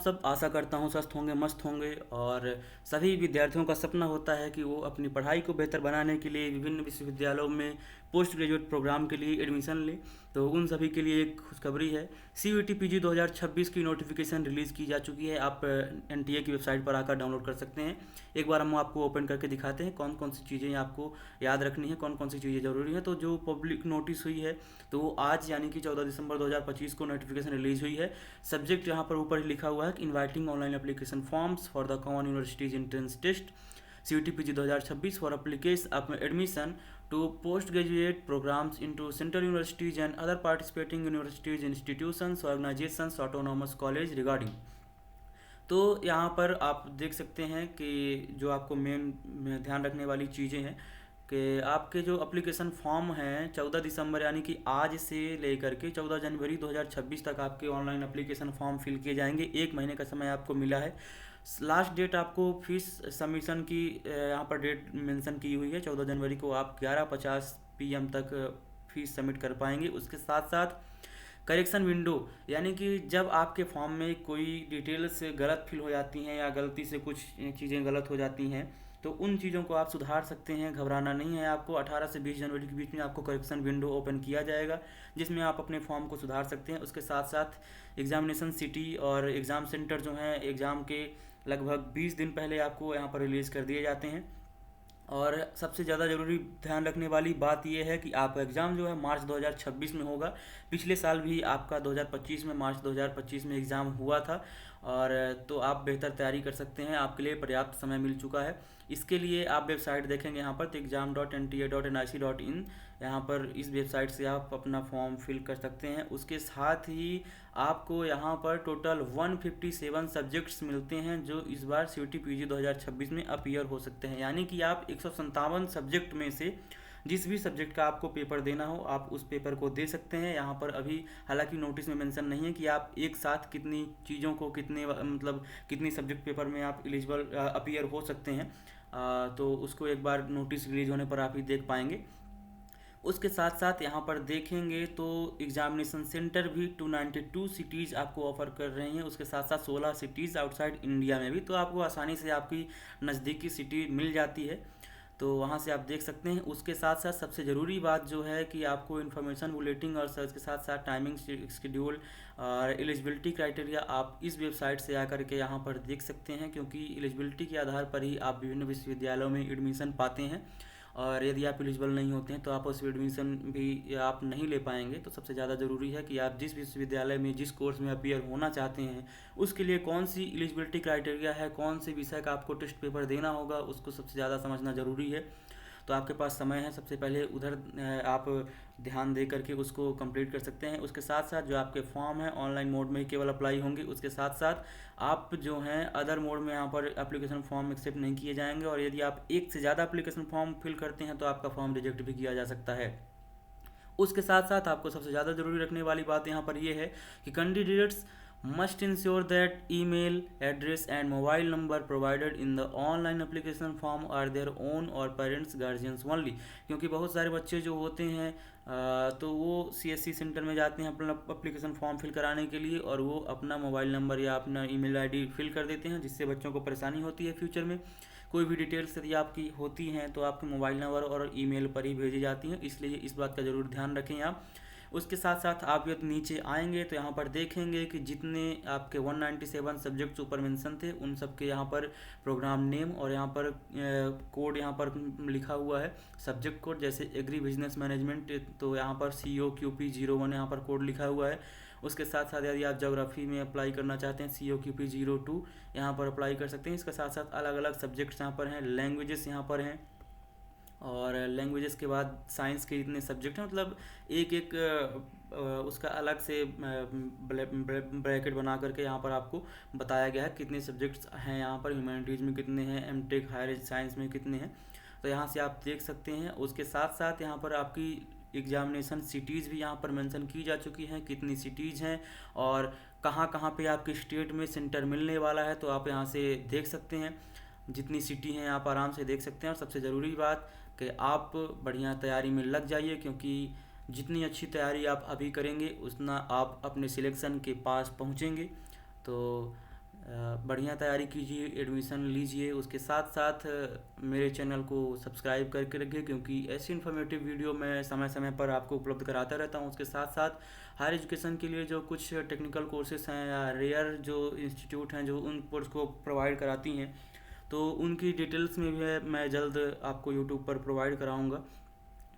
सब आशा करता हूँ स्वस्थ होंगे, मस्त होंगे। और सभी विद्यार्थियों का सपना होता है कि वो अपनी पढ़ाई को बेहतर बनाने के लिए विभिन्न विश्वविद्यालयों में पोस्ट ग्रेजुएट प्रोग्राम के लिए एडमिशन लें। तो उन सभी के लिए एक खुशखबरी है। CUET PG 2026 की नोटिफिकेशन रिलीज़ की जा चुकी है। आप NTA की वेबसाइट पर आकर डाउनलोड कर सकते हैं। एक बार हम आपको ओपन करके दिखाते हैं कौन कौन सी चीज़ें आपको याद रखनी है, कौन कौन सी चीज़ें ज़रूरी है। तो जो पब्लिक नोटिस हुई है तो वो आज यानी कि 14 दिसंबर 2025 को नोटिफिकेशन रिलीज़ हुई है। सब्जेक्ट यहाँ पर ऊपर लिखा हुआ है कि inviting online application forms for the common universities entrance test CUET PG 2026 for application admission to postgraduate programs into central universities and other participating universities, institutions, organizations, autonomous college regarding। तो यहाँ पर आप देख सकते हैं कि जो आपको मेन ध्यान रखने वाली चीज़ें हैं कि आपके जो एप्लीकेशन फॉर्म हैं 14 दिसंबर यानी कि आज से लेकर के 14 जनवरी 2026 तक आपके ऑनलाइन एप्लीकेशन फॉर्म फिल किए जाएंगे। एक महीने का समय आपको मिला है। लास्ट डेट आपको फीस सबमिशन की यहाँ पर डेट मेंशन की हुई है 14 जनवरी को। आप 11:50 PM तक फीस सबमिट कर पाएंगे। उसके साथ साथ करेक्शन विंडो यानी कि जब आपके फॉर्म में कोई डिटेल्स गलत फिल हो जाती हैं या गलती से कुछ चीज़ें गलत हो जाती हैं तो उन चीज़ों को आप सुधार सकते हैं। घबराना नहीं है आपको। 18 से 20 जनवरी के बीच में आपको करेक्शन विंडो ओपन किया जाएगा जिसमें आप अपने फॉर्म को सुधार सकते हैं। उसके साथ साथ एग्जामिनेशन सिटी और एग्ज़ाम सेंटर जो हैं एग्ज़ाम के लगभग 20 दिन पहले आपको यहाँ पर रिलीज़ कर दिए जाते हैं। और सबसे ज़्यादा ज़रूरी ध्यान रखने वाली बात यह है कि आपका एग्ज़ाम जो है मार्च 2026 में होगा। पिछले साल भी आपका 2025 में मार्च 2025 में एग्ज़ाम हुआ था। और तो आप बेहतर तैयारी कर सकते हैं। आपके लिए पर्याप्त समय मिल चुका है। इसके लिए आप वेबसाइट देखेंगे यहाँ पर तो exam.nta.nic.in। यहाँ पर इस वेबसाइट से आप अपना फॉर्म फिल कर सकते हैं। उसके साथ ही आपको यहाँ पर टोटल 157 सब्जेक्ट्स मिलते हैं जो इस बार CUET PG 2026 में अपीयर हो सकते हैं। यानी कि आप 157 सब्जेक्ट में से जिस भी सब्जेक्ट का आपको पेपर देना हो आप उस पेपर को दे सकते हैं। यहाँ पर अभी हालांकि नोटिस में मेंशन नहीं है कि आप एक साथ कितनी चीज़ों को कितने मतलब कितनी सब्जेक्ट पेपर में आप एलिजिबल अपीयर हो सकते हैं। तो उसको एक बार नोटिस रिलीज होने पर आप ही देख पाएंगे। उसके साथ साथ यहाँ पर देखेंगे तो एग्जामिनेशन सेंटर भी 292 सिटीज़ आपको ऑफ़र कर रहे हैं। उसके साथ साथ 16 सिटीज़ आउटसाइड इंडिया में भी। तो आपको आसानी से आपकी नज़दीकी सिटी मिल जाती है तो वहाँ से आप देख सकते हैं। उसके साथ साथ सबसे ज़रूरी बात जो है कि आपको इन्फॉर्मेशन बुलेटिन और सर्च के साथ साथ टाइमिंग शेड्यूल और एलिजिबिलिटी क्राइटेरिया आप इस वेबसाइट से आकर के यहाँ पर देख सकते हैं क्योंकि एलिजिबिलिटी के आधार पर ही आप विभिन्न विश्वविद्यालयों में एडमिशन पाते हैं। और यदि आप एलिजिबल नहीं होते हैं तो आप उस एडमिशन भी आप नहीं ले पाएंगे। तो सबसे ज़्यादा ज़रूरी है कि आप जिस विश्वविद्यालय में जिस कोर्स में अपीयर होना चाहते हैं उसके लिए कौन सी एलिजिबिलिटी क्राइटेरिया है, कौन से विषय का आपको टेस्ट पेपर देना होगा उसको सबसे ज़्यादा समझना ज़रूरी है। तो आपके पास समय है, सबसे पहले उधर आप ध्यान दे करके उसको कंप्लीट कर सकते हैं। उसके साथ साथ जो आपके फॉर्म है ऑनलाइन मोड में ही केवल अप्लाई होंगे। उसके साथ साथ आप जो हैं अदर मोड में यहाँ पर एप्लीकेशन फॉर्म एक्सेप्ट नहीं किए जाएंगे। और यदि आप एक से ज़्यादा एप्लीकेशन फॉर्म फिल करते हैं तो आपका फॉर्म रिजेक्ट भी किया जा सकता है। उसके साथ साथ आपको सबसे ज़्यादा ज़रूरी रखने वाली बात यहाँ पर यह है कि candidates must ensure that email address and mobile number provided in the online application form are their own or parents guardians only। क्योंकि बहुत सारे बच्चे जो होते हैं तो वो CSC सेंटर में जाते हैं अपना एप्लीकेशन फॉर्म फिल कराने के लिए और वो अपना मोबाइल नंबर या अपना ईमेल आईडी फिल कर देते हैं जिससे बच्चों को परेशानी होती है। फ्यूचर में कोई भी डिटेल्स यदि आपकी होती हैं तो आपके मोबाइल नंबर और ईमेल पर ही भेजी जाती हैं, इसलिए इस बात का ज़रूर ध्यान रखें आप। उसके साथ साथ आप यदि नीचे आएंगे तो यहाँ पर देखेंगे कि जितने आपके 197 सब्जेक्ट्स ऊपर मेंशन थे उन सब के यहाँ पर प्रोग्राम नेम और यहाँ पर कोड यहाँ पर लिखा हुआ है सब्जेक्ट कोड। जैसे एग्री बिजनेस मैनेजमेंट तो यहाँ पर COQP01 यहाँ पर कोड लिखा हुआ है। उसके साथ साथ यदि आप ज्योग्राफी में अप्लाई करना चाहते हैं COQP02 यहाँ पर अप्लाई कर सकते हैं। इसके साथ साथ अलग अलग सब्जेक्ट्स यहाँ पर हैं। लैंग्वेजेस यहाँ पर हैं और लैंग्वेजेस के बाद साइंस के इतने सब्जेक्ट हैं, मतलब एक एक उसका अलग से ब्रैकेट बना करके यहाँ पर आपको बताया गया है कितने सब्जेक्ट्स हैं। यहाँ पर ह्यूमैनिटीज़ में कितने हैं, MTech हायर साइंस में कितने हैं, तो यहाँ से आप देख सकते हैं। उसके साथ साथ यहाँ पर आपकी एग्जामिनेशन सिटीज़ भी यहाँ पर मेंशन की जा चुकी हैं, कितनी सिटीज़ हैं और कहाँ कहाँ पे आपके स्टेट में सेंटर मिलने वाला है, तो आप यहाँ से देख सकते हैं। जितनी सिटी हैं आप आराम से देख सकते हैं। और सबसे ज़रूरी बात कि आप बढ़िया तैयारी में लग जाइए क्योंकि जितनी अच्छी तैयारी आप अभी करेंगे उतना आप अपने सिलेक्शन के पास पहुँचेंगे। तो बढ़िया तैयारी कीजिए, एडमिशन लीजिए। उसके साथ साथ मेरे चैनल को सब्सक्राइब करके रखिए, क्योंकि ऐसी इन्फॉर्मेटिव वीडियो मैं समय समय पर आपको उपलब्ध कराता रहता हूँ। उसके साथ साथ हायर एजुकेशन के लिए जो कुछ टेक्निकल कोर्सेज हैं या रेयर जो इंस्टीट्यूट हैं जो उन कोर्स को प्रोवाइड कराती हैं, तो उनकी डिटेल्स में भी मैं जल्द आपको यूट्यूब पर प्रोवाइड कराऊंगा।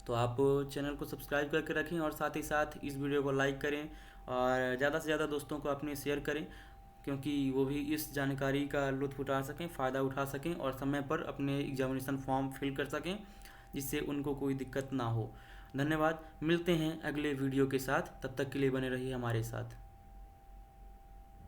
तो आप चैनल को सब्सक्राइब करके रखें और साथ ही साथ इस वीडियो को लाइक करें और ज़्यादा से ज़्यादा दोस्तों को अपने शेयर करें, क्योंकि वो भी इस जानकारी का लुत्फ़ उठा सकें, फ़ायदा उठा सकें और समय पर अपने एग्जामिनेशन फॉर्म फिल कर सकें, जिससे उनको कोई दिक्कत ना हो। धन्यवाद। मिलते हैं अगले वीडियो के साथ, तब तक के लिए बने रहिए हमारे साथ।